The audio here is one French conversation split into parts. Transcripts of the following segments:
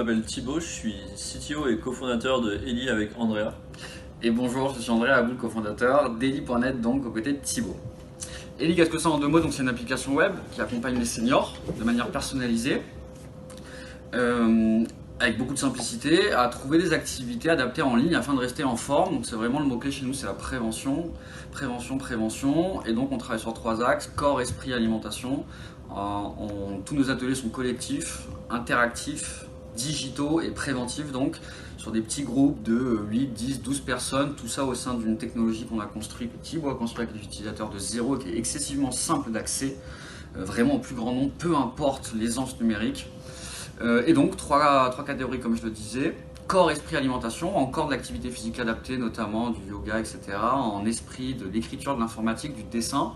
m'appelle Thibaut, je suis CTO et cofondateur de Eli avec Andrea. Et bonjour, je suis André Aboul, cofondateur d'Eli.net, donc aux côtés de Thibaut. Eli, qu'est-ce que c'est en deux mots? Donc, c'est une application web qui accompagne les seniors de manière personnalisée, avec beaucoup de simplicité, à trouver des activités adaptées en ligne afin de rester en forme. Donc, c'est vraiment le mot-clé chez nous, c'est la prévention. Prévention, prévention. Et donc, on travaille sur trois axes: corps, esprit, alimentation. Tous nos ateliers sont collectifs, interactifs, digitaux et préventifs, donc sur des petits groupes de 8, 10, 12 personnes, tout ça au sein d'une technologie qu'on a construite, que Thibaut a construit avec des utilisateurs de zéro, qui est excessivement simple d'accès, vraiment au plus grand nombre, peu importe l'aisance numérique. Et donc trois catégories comme je le disais: corps, esprit, alimentation, en corps de l'activité physique adaptée, notamment du yoga, etc., en esprit de l'écriture, de l'informatique, du dessin,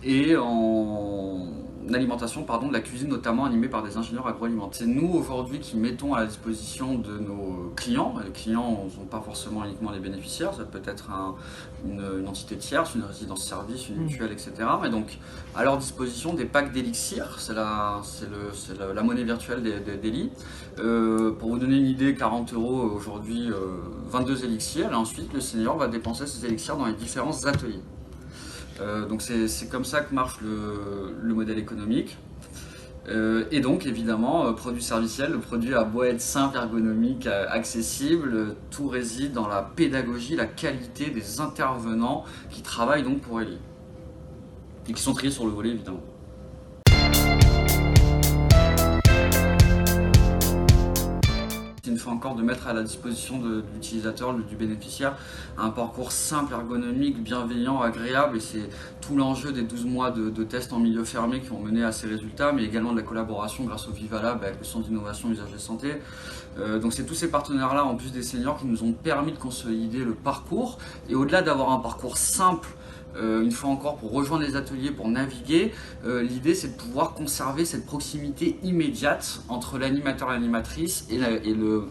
et en alimentation, de la cuisine, notamment animée par des ingénieurs agroalimentaires. C'est nous aujourd'hui qui mettons à la disposition de nos clients. Les clients ne sont pas forcément uniquement les bénéficiaires, ça peut être une entité tierce, une résidence-service, une mutuelle, etc. Mais donc à leur disposition des packs d'élixir, c'est la monnaie virtuelle d'Eli. Pour vous donner une idée, 40 € aujourd'hui, 22 élixirs, et ensuite le senior va dépenser ces élixirs dans les différents ateliers. Donc c'est comme ça que marche le modèle économique. Et donc évidemment, produit serviciel, le produit a beau être simple, ergonomique, accessible, tout réside dans la pédagogie, la qualité des intervenants qui travaillent donc pour Eli et qui sont triés sur le volet évidemment. Une fois encore, de mettre à la disposition de l'utilisateur, du bénéficiaire, un parcours simple, ergonomique, bienveillant, agréable. Et c'est tout l'enjeu des 12 mois de tests en milieu fermé qui ont mené à ces résultats, mais également de la collaboration grâce au Vivalab avec le Centre d'innovation usage et santé. Donc c'est tous ces partenaires-là, en plus des seniors, qui nous ont permis de consolider le parcours. Et au-delà d'avoir un parcours simple, une fois encore, pour rejoindre les ateliers, pour naviguer, l'idée c'est de pouvoir conserver cette proximité immédiate entre l'animateur et l'animatrice et le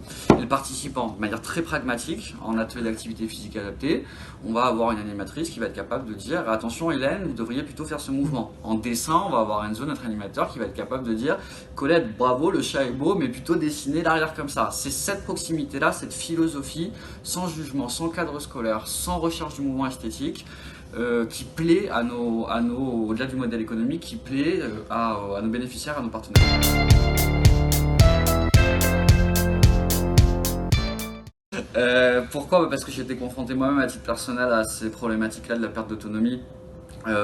participant. De manière très pragmatique, en atelier d'activité physique adaptée, on va avoir une animatrice qui va être capable de dire: attention Hélène, vous devriez plutôt faire ce mouvement. En dessin, on va avoir Enzo, notre animateur, qui va être capable de dire: Colette, bravo, le chat est beau, mais plutôt dessiner l'arrière comme ça. C'est cette proximité-là, cette philosophie, sans jugement, sans cadre scolaire, sans recherche du mouvement esthétique, qui plaît au-delà du modèle économique, qui plaît à nos bénéficiaires, à nos partenaires. Pourquoi? Parce que j'ai été confronté moi-même à titre personnel à ces problématiques-là de la perte d'autonomie.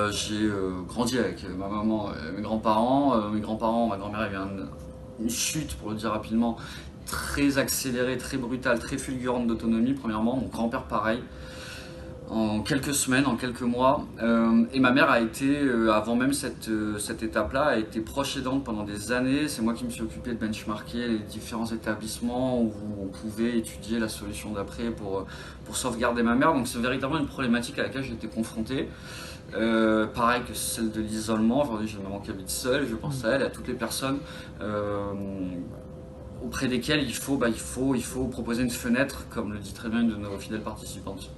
J'ai grandi avec ma maman et mes grands-parents. Ma grand-mère avait une chute, pour le dire rapidement, très accélérée, très brutale, très fulgurante d'autonomie, premièrement. Mon grand-père pareil, en quelques semaines, en quelques mois. Et ma mère a été, avant même cette étape-là, a été proche aidante pendant des années. C'est moi qui me suis occupé de benchmarker les différents établissements où on pouvait étudier la solution d'après pour sauvegarder ma mère. Donc c'est véritablement une problématique à laquelle j'ai été confronté. Pareil que celle de l'isolement. Aujourd'hui, j'ai une maman qui habite seule. Je pense à elle et à toutes les personnes auprès desquelles il faut proposer une fenêtre, comme le dit très bien une de nos fidèles participantes.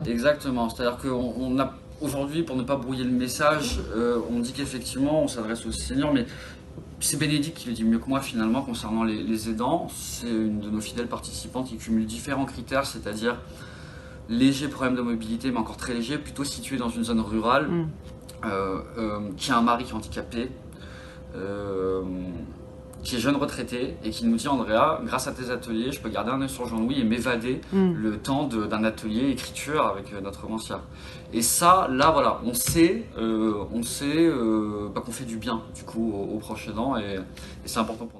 Exactement, c'est-à-dire qu'on a aujourd'hui, pour ne pas brouiller le message, on dit qu'effectivement on s'adresse aux seniors, mais c'est Bénédicte qui le dit mieux que moi finalement concernant les aidants. C'est une de nos fidèles participantes qui cumule différents critères, c'est-à-dire léger problème de mobilité, mais encore très léger, plutôt situé dans une zone rurale, qui a un mari qui est handicapé, qui est jeune retraité et qui nous dit: Andrea, grâce à tes ateliers, je peux garder un œil sur Jean-Louis et m'évader le temps d'un atelier écriture avec notre romancière. Et ça, là, voilà, on sait qu'on fait du bien du coup aux proches aidants, et c'est important pour nous.